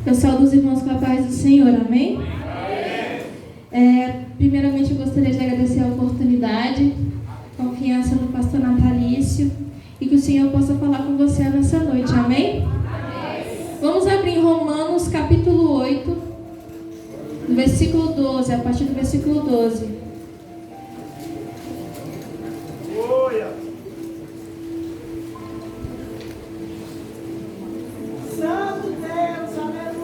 Eu saúdo os irmãos com a paz do Senhor, amém? Primeiramente, eu gostaria de agradecer a oportunidade, confiança no pastor Natalício, e que o Senhor possa falar com você nessa noite, amém? Vamos abrir em Romanos capítulo 8, no versículo 12, a partir do versículo 12. Santo Deus, aleluia.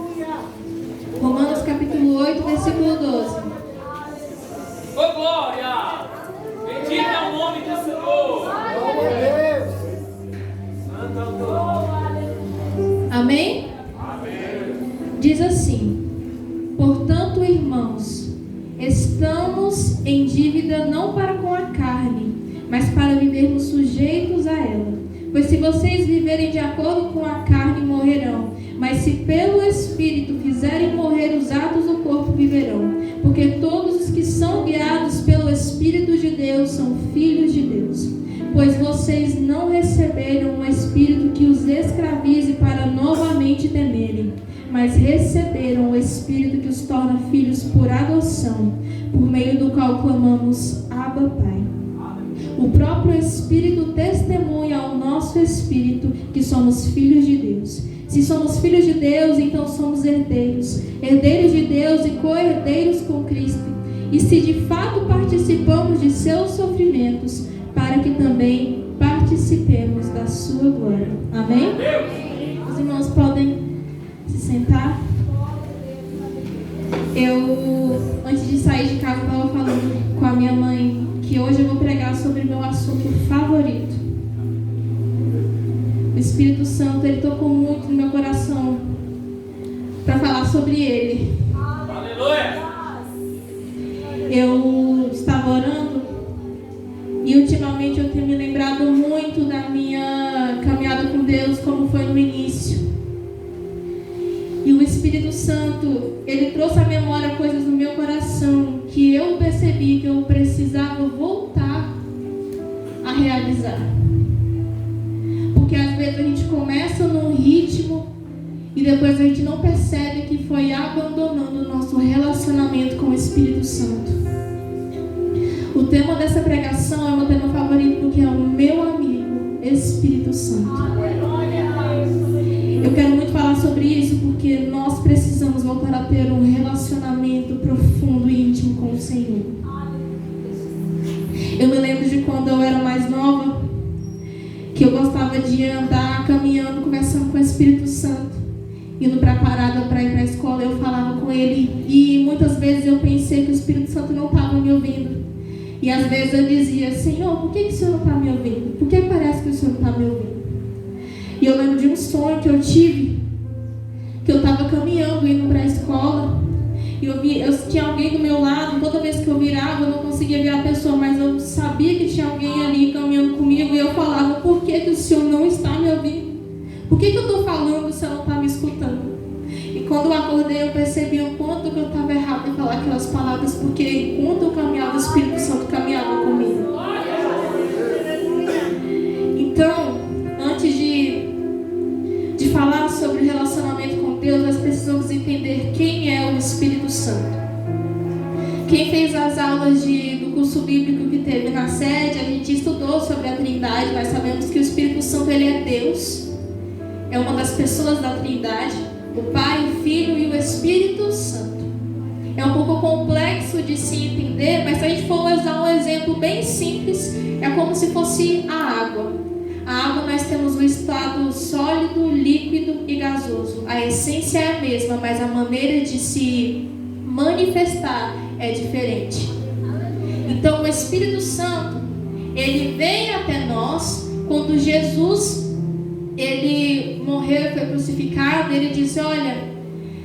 Romanos capítulo 8, versículo 12. Ô glória! Bendito é o nome do Senhor! Amém? Diz assim: portanto, irmãos, estamos em dívida não para com a carne, mas para vivermos sujeitos a ela. Pois se vocês viverem de acordo com a carne, morrerão. Mas se pelo Espírito fizerem morrer os atos do corpo, viverão. Porque todos os que são guiados pelo Espírito de Deus são filhos de Deus. Pois vocês não receberam um espírito que os escravize para novamente temerem, mas receberam o Espírito que os torna filhos por adoção, por meio do qual clamamos, Abba, Pai. O próprio Espírito testemunha ao nosso espírito que somos filhos de Deus. Se somos filhos de Deus, então somos herdeiros, herdeiros de Deus e co-herdeiros com Cristo. E se de fato participamos de seus sofrimentos, para que também participemos da sua glória. Amém? Os irmãos podem se sentar. Antes de sair de casa, estava falando com a minha mãe que hoje eu vou pregar sobre o meu assunto favorito. O Espírito Santo, ele tocou muito no meu coração para falar sobre ele. Aleluia! Eu estava orando e ultimamente eu tenho me lembrado muito da minha caminhada com Deus, como foi no início. E o Espírito Santo, ele trouxe à memória coisas no meu coração que eu percebi que eu precisava voltar a realizar. Porque às vezes a gente começa num ritmo e depois a gente não percebe que foi abandonando o nosso relacionamento com o Espírito Santo. O tema dessa pregação é o meu tema favorito porque é o meu amigo Espírito Santo. Eu quero muito falar sobre isso porque nós precisamos voltar a ter um relacionamento profundo e íntimo com o Senhor. Eu me lembro de quando eu era mais nova, que eu gostava de andar caminhando, conversando com o Espírito Santo, indo para a parada para ir para a escola. Eu falava com ele e muitas vezes eu pensei que o Espírito Santo não estava me ouvindo. E às vezes eu dizia, Senhor, por que o Senhor não está me ouvindo? Por que parece que o Senhor não está me ouvindo? E eu lembro de um sonho que eu tive, que eu estava caminhando, indo para a escola, e eu tinha alguém do meu lado. Toda vez que eu virava, eu não conseguia ver a pessoa, mas eu sabia que tinha alguém ali caminhando comigo, e eu falava, por que o Senhor não está me ouvindo? Por que eu estou falando se o Senhor não está me escutando? E quando eu acordei, eu percebi o quanto que eu estava errado em falar aquelas palavras, porque enquanto eu caminhava, o Espírito Santo caminhava comigo. Então, antes de falar sobre o relacionamento com Deus, nós precisamos entender quem é o Espírito Santo. Quem fez as aulas do curso bíblico que teve na sede, a gente estudou sobre a Trindade. Nós sabemos que o Espírito Santo, ele é Deus, é uma das pessoas da Trindade, o Pai, o Filho e o Espírito Santo. É um pouco complexo de se entender, mas se a gente for usar um exemplo bem simples, é como se fosse a água. A água, nós temos o estado sólido, líquido e gasoso. A essência é a mesma, mas a maneira de se manifestar é diferente. Então o Espírito Santo, ele vem até nós quando Jesus, ele morreu e foi crucificado. Ele disse, olha,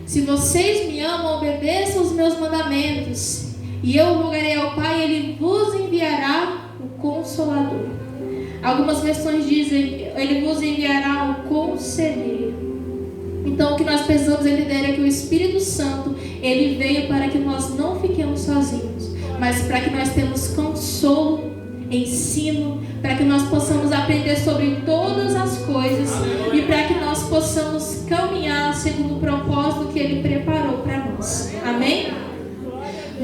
se vocês me amam, obedeçam os meus mandamentos, e eu rogarei ao Pai, ele vos enviará o Consolador. Algumas versões dizem, ele vos enviará o Conselheiro. Então o que nós precisamos entender é que o Espírito Santo, ele veio para que nós não fiquemos sozinhos, mas para que nós tenhamos consolo, ensino, para que nós possamos aprender sobre todas as coisas e para que nós possamos caminhar segundo o propósito que que Ele preparou para nós. Amém?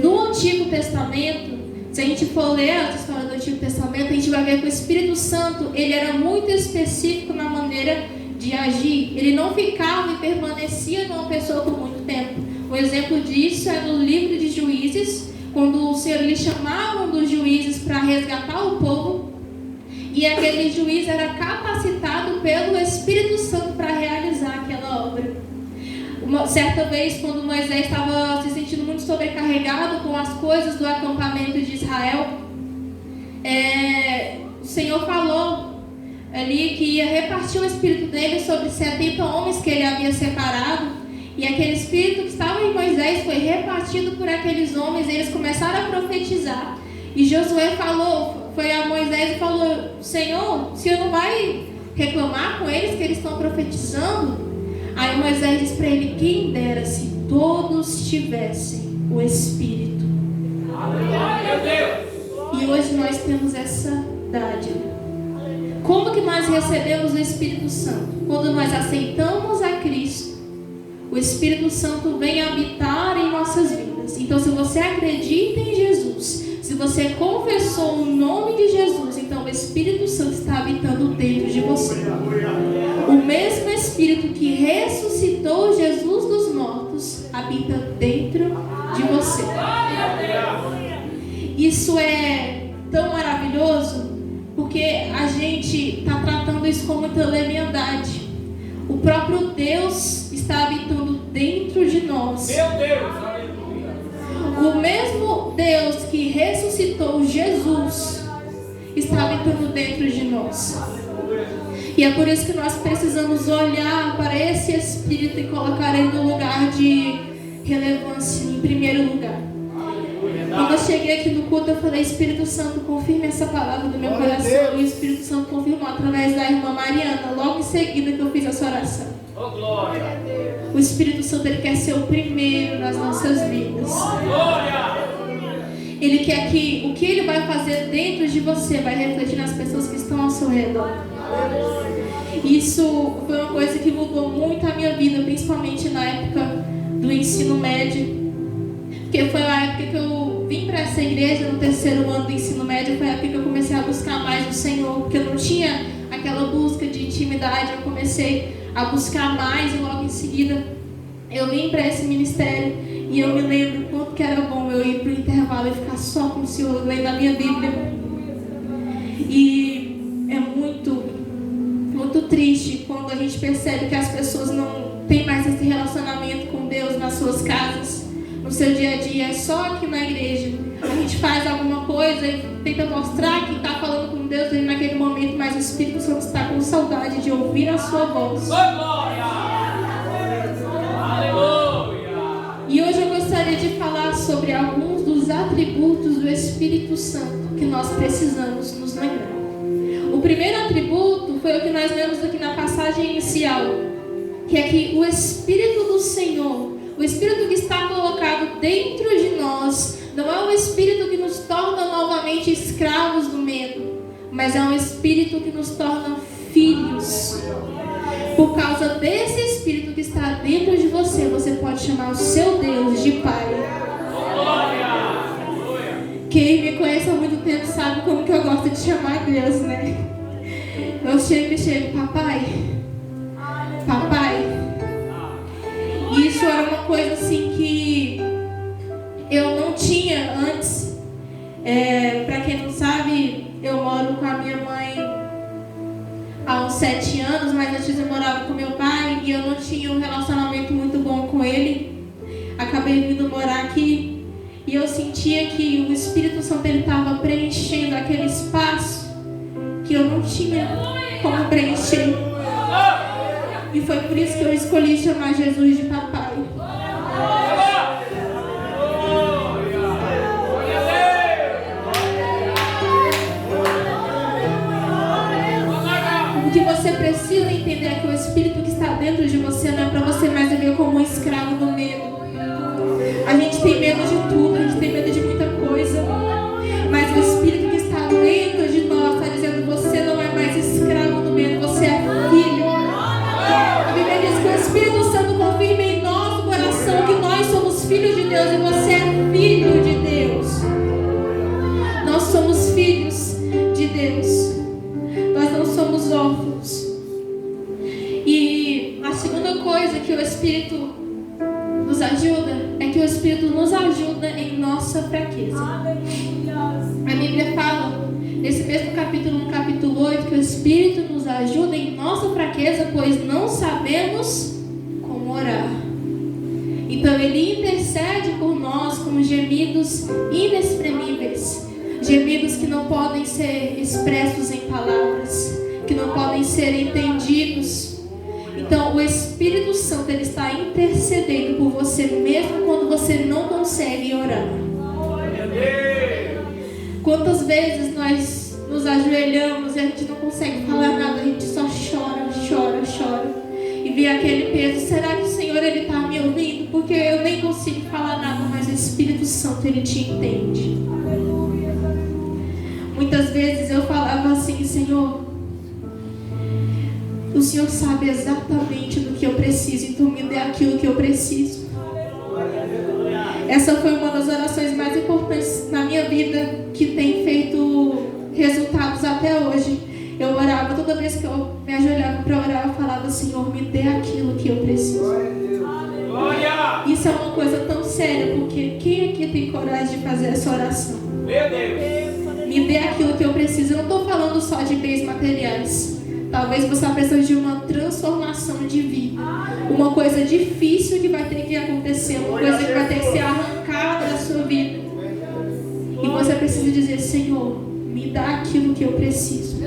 No Antigo Testamento, se a gente for ler as histórias do Antigo Testamento, a gente vai ver que o Espírito Santo, ele era muito específico na maneira de agir. Ele não ficava e permanecia numa pessoa por muito tempo. Um exemplo disso é no livro de Juízes, quando o Senhor lhe chamava um dos juízes para resgatar o povo, e aquele juiz era capacitado pelo Espírito Santo para realizar aquela obra. Certa vez, quando Moisés estava se sentindo muito sobrecarregado com as coisas do acampamento de Israel, o Senhor falou ali que ia repartir o Espírito dele sobre 70 homens que ele havia separado, e aquele Espírito que estava em Moisés foi repartido por aqueles homens, e eles começaram a profetizar. E Josué foi a Moisés e falou: Senhor, o Senhor não vai reclamar com eles que eles estão profetizando? Aí Moisés disse para ele: quem dera se todos tivessem o Espírito. E hoje nós temos essa dádiva. Como que nós recebemos o Espírito Santo? Quando nós aceitamos a Cristo, o Espírito Santo vem habitar em nossas vidas. Então, se você acredita em Jesus, se você confessou o nome de Jesus, então o Espírito Santo está habitando dentro de você. O mesmo Espírito que ressuscitou Jesus dos mortos habita dentro de você. Isso é tão maravilhoso, porque a gente está tratando isso com muita leviandade. O próprio Deus está habitando dentro de nós. Meu Deus, aleluia. O mesmo Deus que ressuscitou Jesus está habitando dentro de nós. E é por isso que nós precisamos olhar para esse Espírito e colocar ele no lugar de relevância, em primeiro lugar. Quando eu cheguei aqui no culto, eu falei: Espírito Santo, confirme essa palavra do meu coração. E o Espírito Santo confirmou através da irmã Mariana, logo em seguida que eu fiz essa oração. Oh, glória. O Espírito Santo, ele quer ser o primeiro nas nossas vidas. Glória. Ele quer que o que ele vai fazer dentro de você vai refletir nas pessoas que estão ao seu redor. Isso foi uma coisa que mudou muito a minha vida, principalmente na época do ensino médio. Porque foi a época que eu vim para essa igreja, no terceiro ano do ensino médio. Foi a época que eu comecei a buscar mais o Senhor, porque eu não tinha aquela busca de intimidade. Eu comecei a buscar mais e logo em seguida eu vim para esse ministério. E eu me lembro quanto que era bom eu ir para o intervalo e ficar só com o Senhor, lendo a minha Bíblia. E é muito triste quando a gente percebe que as pessoas não têm mais esse relacionamento com Deus nas suas casas, no seu dia a dia. É só aqui na igreja. A gente faz alguma coisa e tenta mostrar que está falando com Deus ali naquele momento, mas o Espírito Santo está com saudade de ouvir a sua voz. Glória. Aleluia. E hoje eu gostaria de falar sobre alguns dos atributos do Espírito Santo que nós precisamos nos lembrar. O primeiro atributo foi o que nós lemos aqui na passagem inicial, que é que o Espírito do Senhor, o Espírito que está colocado dentro de nós, não é um Espírito que nos torna novamente escravos do medo, mas é um Espírito que nos torna filhos. Por causa desse Espírito que está dentro de você, você pode chamar o seu Deus de Pai. Quem me conhece há muito tempo sabe como que eu gosto de chamar Deus, né? Eu chego, papai. E isso era uma coisa assim que eu não tinha antes. Para quem não sabe, eu moro com a minha mãe há uns 7 anos, mas antes eu morava com meu pai e eu não tinha um relacionamento muito bom com ele. Acabei vindo morar aqui e eu sentia que o Espírito Santo estava preenchendo aquele espaço que eu não tinha como preencher. E foi por isso que eu escolhi chamar Jesus de papai. O que você precisa entender é que o Espírito que está dentro de você não é para você mais viver como um escravo do medo. A gente tem medo de tudo, a gente tem medo de muita coisa. Mas o Espírito que está dentro de nós está dizendo: você não é mais escravo do medo, você é filho. A Bíblia diz que o Espírito Santo confirma em nós Espírito nos ajuda é que o Espírito nos ajuda em nossa fraqueza. A Bíblia fala, nesse mesmo capítulo, no capítulo 8, que o Espírito nos ajuda em nossa fraqueza, pois não sabemos como orar. Então Ele intercede por nós com gemidos inexprimíveis, gemidos que não podem ser expressos em palavras, que não podem ser entendidos. Então o Espírito Santo, Ele está intercedendo por você mesmo quando você não consegue orar. Quantas vezes nós nos ajoelhamos e a gente não consegue falar nada, a gente só chora, chora, chora. E vê aquele peso, será que o Senhor Ele está me ouvindo? Porque eu nem consigo falar nada, mas o Espírito Santo Ele te entende. Muitas vezes eu falava assim, Senhor, o Senhor sabe exatamente do que eu preciso, então me dê aquilo que eu preciso. Essa foi uma das orações mais importantes na minha vida, que tem feito resultados até hoje. Eu orava, toda vez que eu me ajoelhava para orar, eu falava, Senhor, me dê aquilo que eu preciso. Isso é uma coisa tão séria, porque quem aqui tem coragem de fazer essa oração? Meu Deus! Me dê aquilo que eu preciso. Eu não estou falando só de bens materiais. Talvez você precise de uma transformação de vida. Uma coisa difícil que vai ter que acontecer, uma coisa que vai ter que ser arrancada da sua vida. E você precisa dizer, Senhor, me dá aquilo que eu preciso.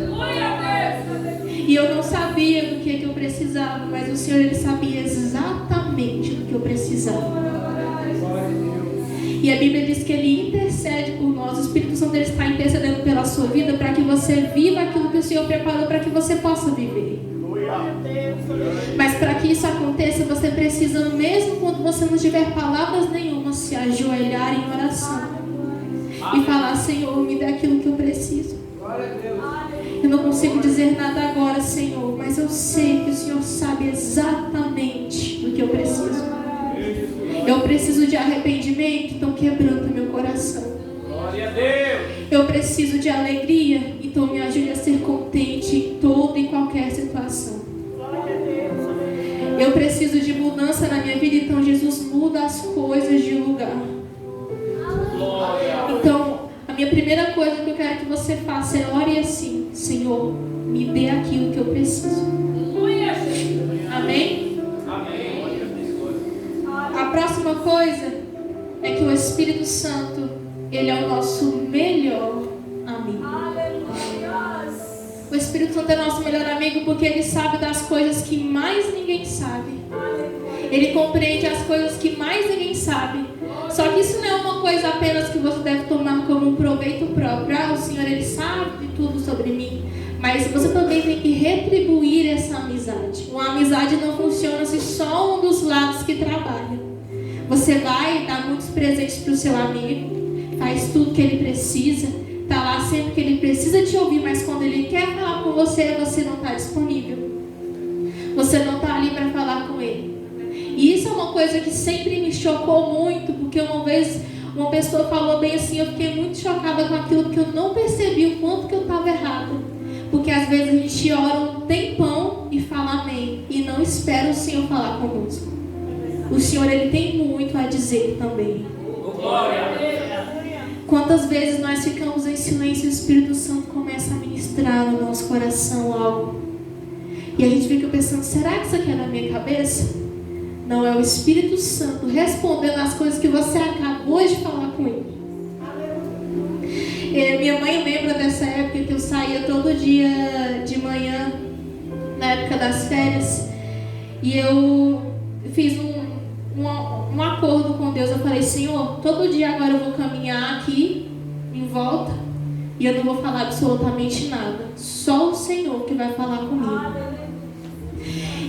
E eu não sabia do que eu precisava, mas o Senhor Ele sabia exatamente do que eu precisava. E a Bíblia diz que Ele intercede por nós. O Espírito Santo Ele está intercedendo pela sua vida para que você viva aquilo que o Senhor preparou para que você possa viver. Mas para que isso aconteça, você precisa, mesmo quando você não tiver palavras nenhuma, se ajoelhar em oração e falar, Senhor, me dá aquilo que eu preciso. Eu não consigo dizer nada agora, Senhor, mas eu sei que o Senhor sabe exatamente do que eu preciso. Eu preciso de arrependimento, então quebranta meu coração. Glória a Deus! Eu preciso de alegria, então me ajude a ser contente em toda e qualquer situação. Eu preciso de mudança na minha vida, então Jesus muda as coisas de lugar. Então, a minha primeira coisa que eu quero que você faça é ore assim, Senhor, me dê aquilo que eu preciso. Amém? Amém. A próxima coisa é que o Espírito Santo, Ele é o nosso melhor amigo. O Espírito Santo é nosso melhor amigo porque Ele sabe das coisas que mais ninguém sabe. Ele compreende as coisas que mais ninguém sabe. Só que isso não é uma coisa apenas que você deve tomar como um proveito próprio. O Senhor Ele sabe de tudo sobre mim. Mas você também tem que retribuir essa amizade. Uma amizade não funciona se só um dos lados que trabalha. Você vai dar muitos presentes para o seu amigo, faz tudo que ele precisa, está lá sempre que ele precisa te ouvir, mas quando ele quer falar com você, você não está disponível. Você não está ali para falar com ele. E isso é uma coisa que sempre me chocou muito, porque uma vez uma pessoa falou bem assim, eu fiquei muito chocada com aquilo que eu não percebi o quanto que eu estava errada. Porque às vezes a gente ora um tempão e fala amém, e não espera o Senhor falar conosco. O Senhor, Ele tem muito a dizer também. Quantas vezes nós ficamos em silêncio e o Espírito Santo começa a ministrar no nosso coração algo. E a gente fica pensando, será que isso aqui é na minha cabeça? Não, é o Espírito Santo respondendo as coisas que você acabou de falar com Ele. Minha mãe lembra dessa época que eu saía todo dia de manhã, na época das férias, e eu fiz um acordo com Deus. Eu falei, Senhor, todo dia agora eu vou caminhar aqui em volta e eu não vou falar absolutamente nada, só o Senhor que vai falar comigo.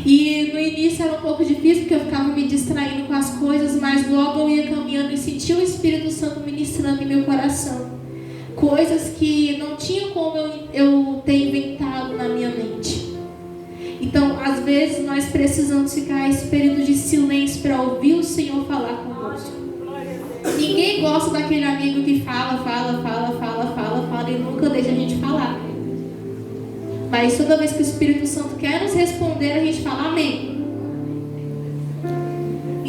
E no início era um pouco difícil porque eu ficava me distraindo com as coisas, mas logo eu ia caminhando e sentia o Espírito Santo ministrando em meu coração coisas que não tinha como eu ter inventado na minha mente. Então, às vezes, nós precisamos ficar esse período de silêncio para ouvir o Senhor falar conosco. Ninguém gosta daquele amigo que fala e nunca deixa a gente falar. Mas toda vez que o Espírito Santo quer nos responder, a gente fala amém.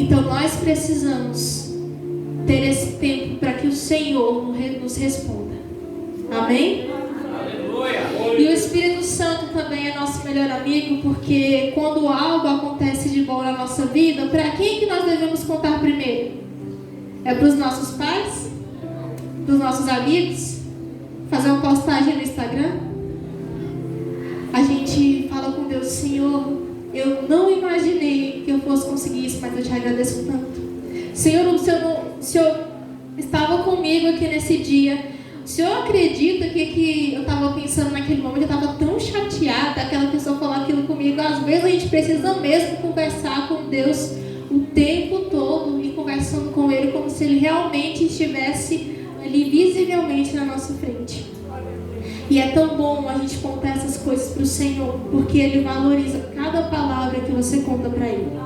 Então nós precisamos ter esse tempo para que o Senhor nos responda. Amém? E o Espírito Santo também é nosso melhor amigo, porque quando algo acontece de bom na nossa vida, para quem que nós devemos contar primeiro? É para os nossos pais? Para os nossos amigos? Fazer uma postagem no Instagram? A gente fala com Deus: Senhor, eu não imaginei que eu fosse conseguir isso, mas eu te agradeço tanto. Senhor, o Senhor estava comigo aqui nesse dia. O Senhor acredita que eu estava pensando naquele momento, eu estava tão chateada, aquela pessoa falar aquilo comigo. Às vezes a gente precisa mesmo conversar com Deus o tempo todo e conversando com Ele como se Ele realmente estivesse ali visivelmente na nossa frente. E é tão bom a gente contar essas coisas para o Senhor, porque Ele valoriza cada palavra que você conta para Ele.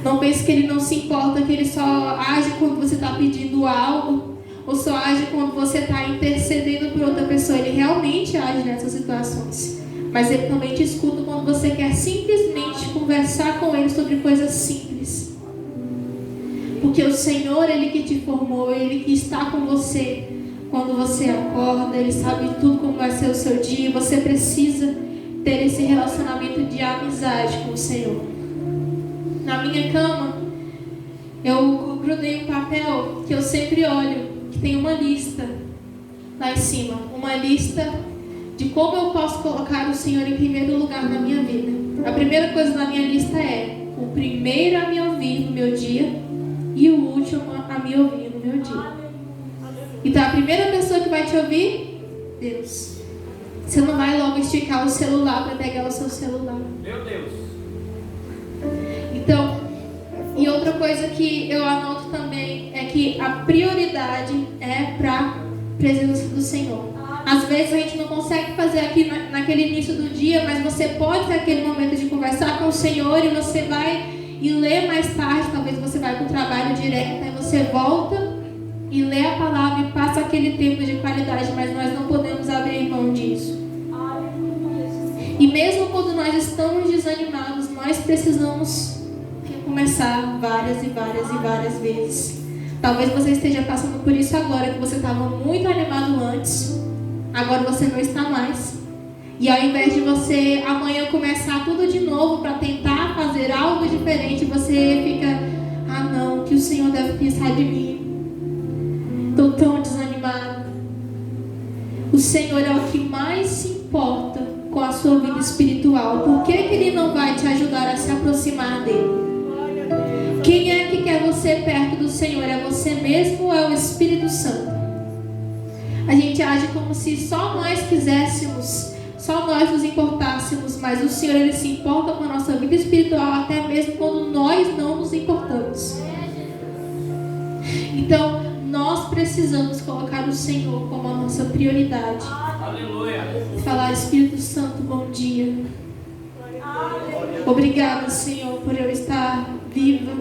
Não pense que Ele não se importa, que Ele só age quando você está pedindo algo, ou só age quando você está intercedendo por outra pessoa. Ele realmente age nessas situações. Mas Ele também te escuta quando você quer simplesmente conversar com Ele sobre coisas simples. Porque o Senhor, Ele que te formou, Ele que está com você quando você acorda, Ele sabe tudo como vai ser o seu dia. Você precisa ter esse relacionamento de amizade com o Senhor. Na minha cama, eu grudei um papel que eu sempre olho, que tem uma lista lá em cima. Uma lista de como eu posso colocar o Senhor em primeiro lugar na minha vida. A primeira coisa na minha lista é o primeiro a me ouvir no meu dia e o último a me ouvir no meu dia. Então a primeira pessoa que vai te ouvir, Deus. Você não vai logo esticar o celular para pegar o seu celular. Meu Deus. Então, e outra coisa que eu anoto também é que a prioridade é para a presença do Senhor. Às vezes a gente não consegue fazer aqui naquele início do dia, mas você pode ter aquele momento de conversar com o Senhor e você vai e lê mais tarde. Talvez você vai para o trabalho direto, aí você volta e lê a palavra e passa aquele tempo de qualidade, mas nós não podemos abrir mão disso. E mesmo quando nós estamos desanimados, nós precisamos recomeçar várias e várias vezes. Talvez você esteja passando por isso agora, que você estava muito animado antes, agora você não está mais. E ao invés de você amanhã começar tudo de novo para tentar fazer algo diferente, você fica: ah não, o que o Senhor deve pensar de mim? Estou tão desanimado. O Senhor é o que mais se importa com a sua vida espiritual. Por que Ele não vai te ajudar a se aproximar dEle? Quem é que quer você perto do Senhor? É você mesmo ou é o Espírito Santo? A gente age como se só nós quiséssemos, só nós nos importássemos, mas o Senhor, Ele se importa com a nossa vida espiritual até mesmo quando nós não nos importamos. Então, nós precisamos colocar o Senhor como a nossa prioridade. Aleluia. Falar: Espírito Santo, bom dia. Obrigado, Senhor, por eu estar viva.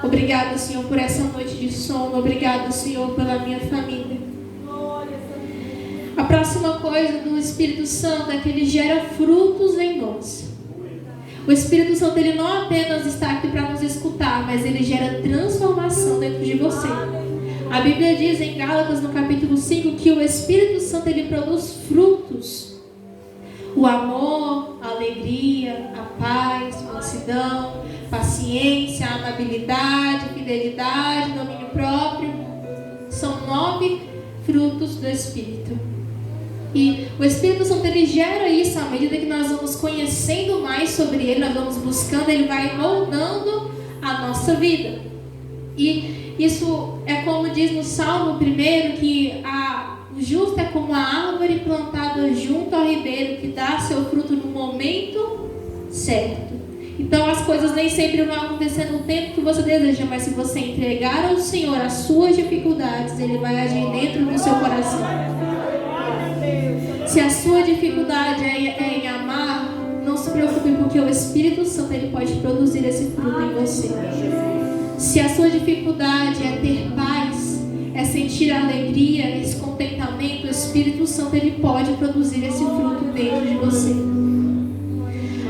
Obrigado, Senhor, por essa noite de sono. Obrigado, Senhor, pela minha família. A próxima coisa do Espírito Santo é que ele gera frutos em nós. O Espírito Santo, ele não apenas está aqui para nos escutar, mas ele gera transformação dentro de você. A Bíblia diz em Gálatas, no capítulo 5, que o Espírito Santo, ele produz frutos. O amor, a alegria, a paz, a mansidão, paciência, a amabilidade, fidelidade, domínio próprio. São 9 frutos do Espírito. E o Espírito Santo, ele gera isso à medida que nós vamos conhecendo mais sobre ele, nós vamos buscando, ele vai moldando a nossa vida. E isso é como diz no Salmo 1, que o justo é como a árvore plantada junto ao ribeiro, que dá seu fruto no momento certo. Então as coisas nem sempre vão acontecer no tempo que você deseja, mas se você entregar ao Senhor as suas dificuldades, Ele vai agir dentro do seu coração. Se a sua dificuldade é em amar, não se preocupe, porque o Espírito Santo, ele pode produzir esse fruto em você. Se a sua dificuldade é ter paz, é sentir alegria, esse contentamento, o Espírito Santo, ele pode produzir esse fruto dentro de você.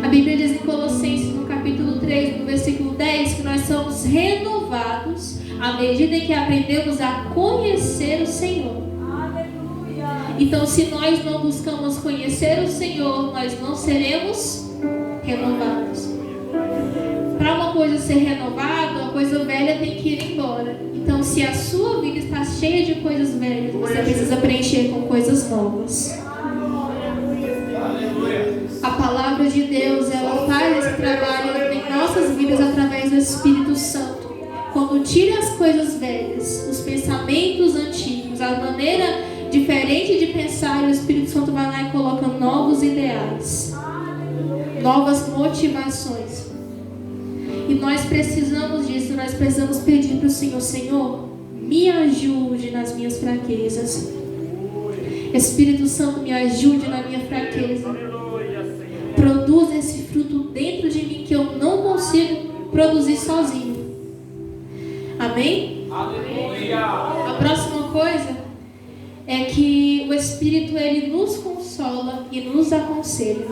A Bíblia diz em Colossenses, no capítulo 3, no versículo 10, que nós somos renovados à medida em que aprendemos a conhecer o Senhor. Então, se nós não buscamos conhecer o Senhor, nós não seremos renovados. Para uma coisa ser renovada, a coisa velha tem que ir embora. Então, se a sua vida está cheia de coisas velhas, você precisa preencher com coisas novas. A palavra de Deus, ela faz esse trabalho em nossas vidas através do Espírito Santo. Quando tira as coisas velhas, os pensamentos antigos, a maneira diferente de pensar, o Espírito Santo vai lá e coloca novos ideais, novas motivações. E nós precisamos disso, nós precisamos pedir para o Senhor: Senhor, me ajude nas minhas fraquezas. Espírito Santo, me ajude na minha fraqueza. Produza esse fruto dentro de mim que eu não consigo produzir sozinho. Amém? Aleluia. A próxima coisa é que o Espírito, ele nos consola e nos aconselha.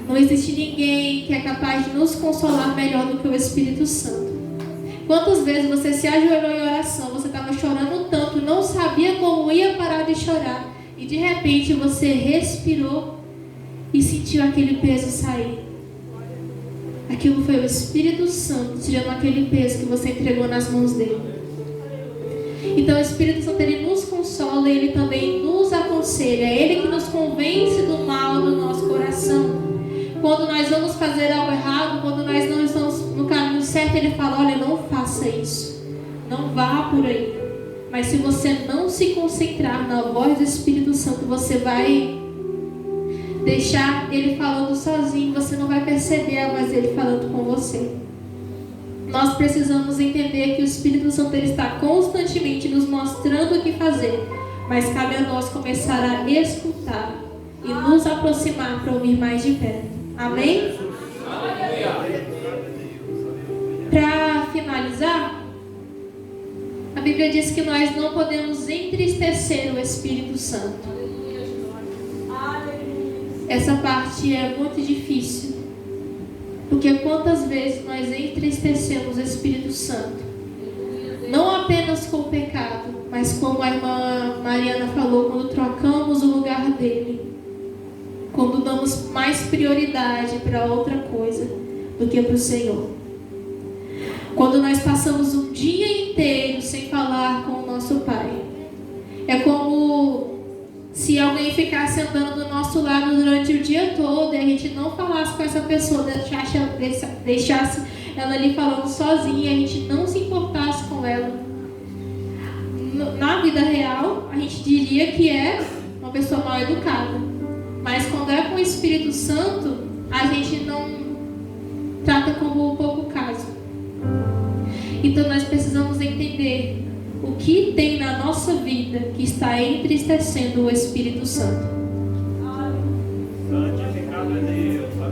Não existe ninguém que é capaz de nos consolar melhor do que o Espírito Santo. Quantas vezes você se ajoelhou em oração, você estava chorando tanto, não sabia como ia parar de chorar, e de repente você respirou e sentiu aquele peso sair. Aquilo foi o Espírito Santo tirando aquele peso que você entregou nas mãos dele. Então o Espírito Santo, ele nos consola e ele também nos aconselha. É ele que nos convence do mal do nosso coração. Quando nós vamos fazer algo errado, quando nós não estamos no caminho certo, ele fala: olha, não faça isso, não vá por aí. Mas se você não se concentrar na voz do Espírito Santo, você vai deixar ele falando sozinho, você não vai perceber a voz dele falando com você. Nós precisamos entender que o Espírito Santo, ele está constantemente nos mostrando o que fazer, mas cabe a nós começar a escutar e nos aproximar para ouvir mais de perto. Amém? Para finalizar, a Bíblia diz que nós não podemos entristecer o Espírito Santo. Essa parte é muito difícil, porque quantas vezes nós entristecemos o Espírito Santo, não apenas com o pecado, mas como a irmã Mariana falou, quando trocamos o lugar dele, quando damos mais prioridade para outra coisa do que para o Senhor. Quando nós passamos um dia inteiro sem falar com o nosso Pai. É como se alguém ficasse andando do nosso lado durante o dia todo e a gente não falasse com essa pessoa, deixasse ela ali falando sozinha, a gente não se importasse com ela. Na vida real, a gente diria que é uma pessoa mal educada. Mas quando é com o Espírito Santo, a gente não trata como pouco caso. Então nós precisamos entender o que tem na nossa vida que está entristecendo o Espírito Santo.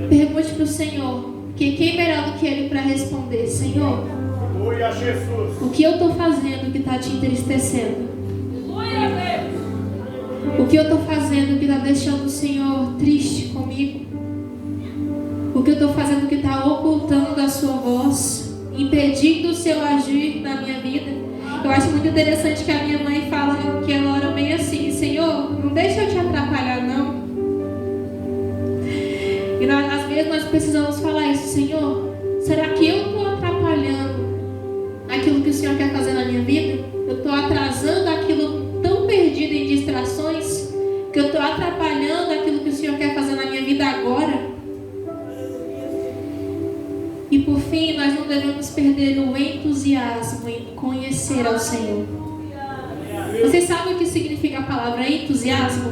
Pergunte para o Senhor, que quem é melhor do que Ele para responder: Senhor, o que eu estou fazendo que está te entristecendo? O que eu estou fazendo que está deixando o Senhor triste comigo? O que eu estou fazendo que está ocultando a sua voz, impedindo o seu agir na minha vida? Eu acho muito interessante que a minha mãe fala que ela ora bem assim: Senhor, não deixa eu te atrapalhar não. E às vezes nós precisamos falar isso: Senhor, será que eu estou atrapalhando aquilo que o Senhor quer fazer na minha vida? Eu estou atrasando aquilo tão perdido em distrações, que eu estou atrapalhando aquilo que o Senhor quer fazer na minha vida agora? E por fim, nós não devemos perder o entusiasmo em conhecer ao Senhor. Vocês sabem o que significa a palavra entusiasmo?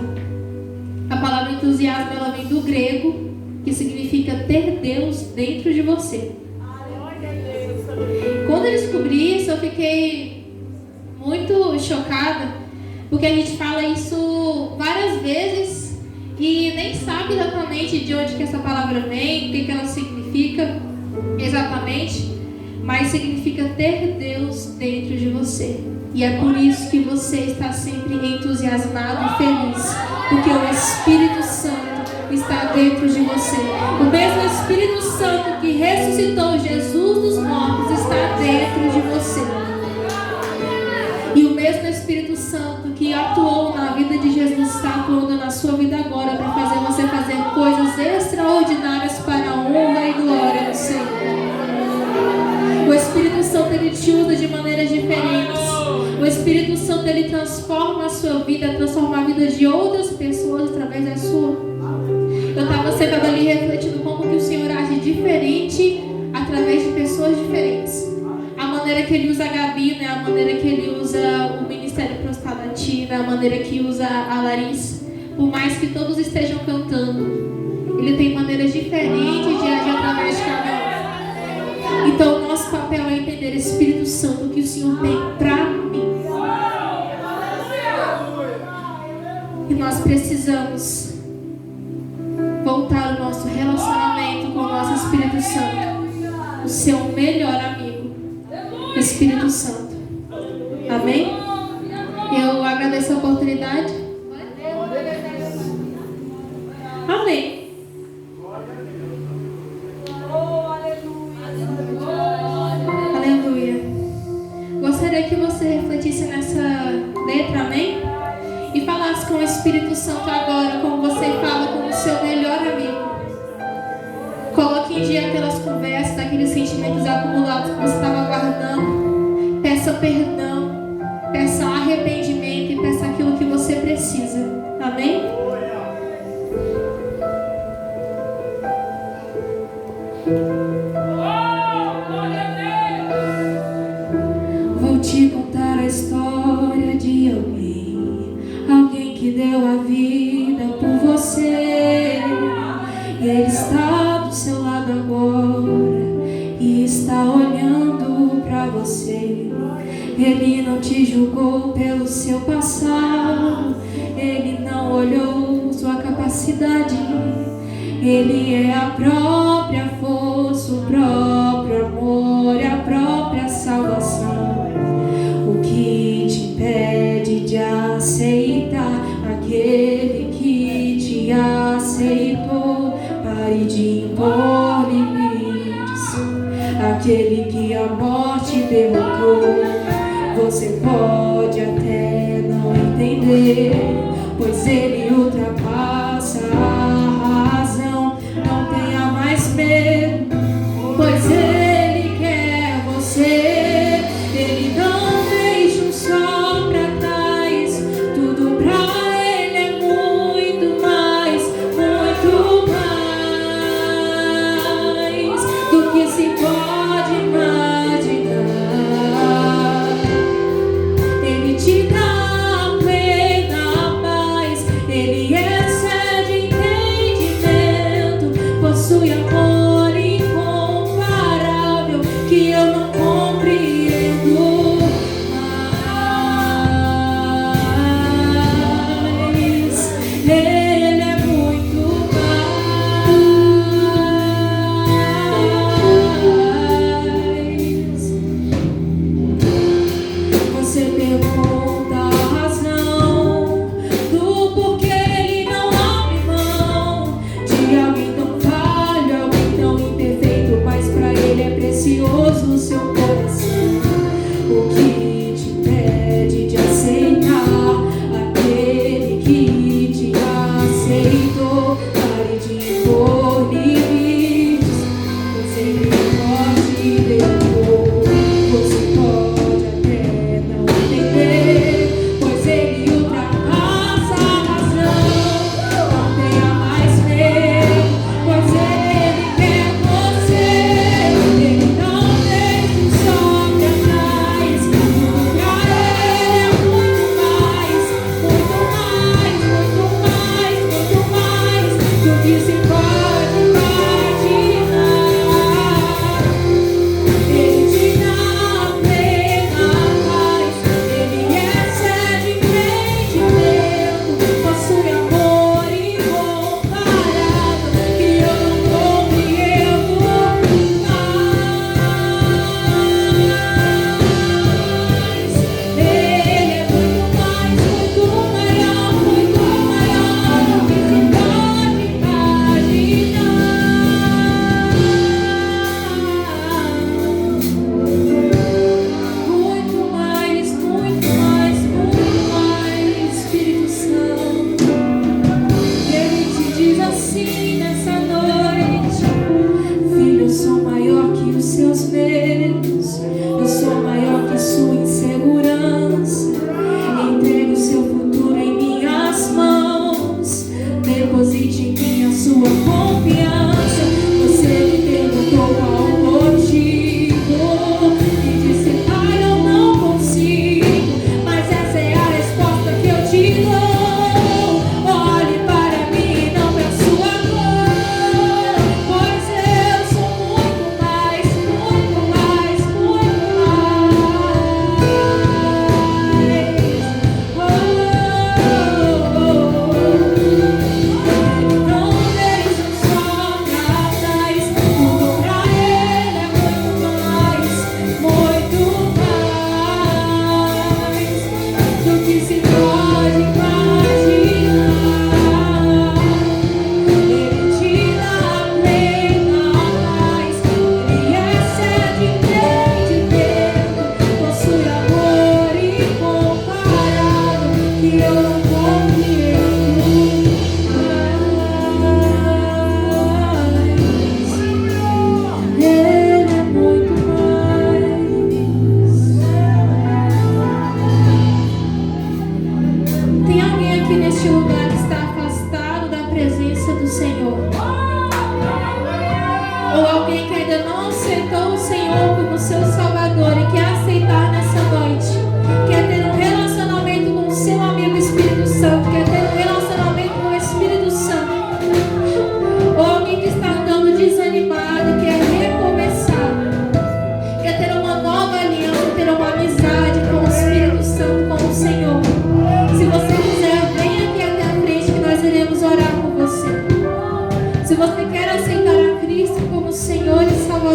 A palavra entusiasmo, ela vem do grego, que significa ter Deus dentro de você. Quando eu descobri isso, eu fiquei muito chocada, porque a gente fala isso várias vezes e nem sabe exatamente de onde que essa palavra vem, o que ela significa exatamente, mas significa ter Deus dentro de você. E é por isso que você está sempre entusiasmado e feliz, porque o Espírito Santo está dentro de você. O mesmo Espírito Santo que ressuscitou Jesus dos mortos O Espírito Santo, ele te usa de maneiras diferentes. O Espírito Santo, ele transforma a sua vida, transforma a vida de outras pessoas através da sua. Eu estava sentada ali refletindo como que o Senhor age diferente através de pessoas diferentes. A maneira que ele usa a Gabi, né? A maneira que ele usa o Ministério Prostrado a Ti, né? A maneira que usa a Larissa. Por mais que todos estejam cantando, ele tem maneiras diferentes de agir através de cada um. Então, o nosso papel é entender, Espírito Santo, o que o Senhor tem para mim. E nós precisamos voltar o nosso relacionamento com o nosso Espírito Santo, o seu melhor amigo, o Espírito Santo. Amém? Eu agradeço a oportunidade. Amém. Aleluia. Gostaria que você refletisse nessa letra, amém? E falasse com o Espírito Santo agora, como você fala com o seu melhor amigo. Coloque em dia aquelas conversas, aqueles sentimentos acumulados que você estava guardando. Peça perdão, peça arrependimento e peça aquilo que você precisa. Amém? Vou te contar a história de alguém que deu a vida por você. Ele está do seu lado agora e está olhando para você. Ele não te julgou pelo seu passado, ele não olhou sua capacidade. Ele é a própria força, o próprio amor e a própria salvação. O que te impede de aceitar aquele que te aceitou? Pare de impor limites, aquele que a morte derrotou. Você pode até não entender, pois ele ultrapassa a razão. Não tenha mais medo, pois ele quer você. Ele não deixa um só pra trás. Tudo pra ele é muito mais do que se pode imaginar. Ele te dá plena paz, ele excede entendimento, possui amor incomparável que eu não compreendo.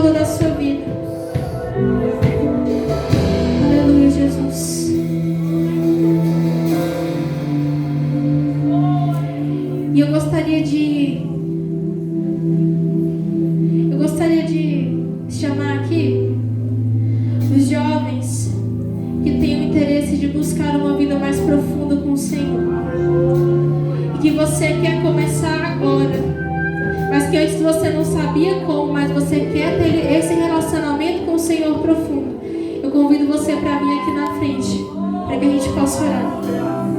toda da sua vida. Aleluia, Jesus. E eu gostaria de chamar aqui os jovens que têm o interesse de buscar uma vida mais profunda com o Senhor. E que você quer começar agora, mas que antes você não sabia como, mas você quer ter esse relacionamento com o Senhor profundo. Eu convido você para vir aqui na frente, para que a gente possa orar.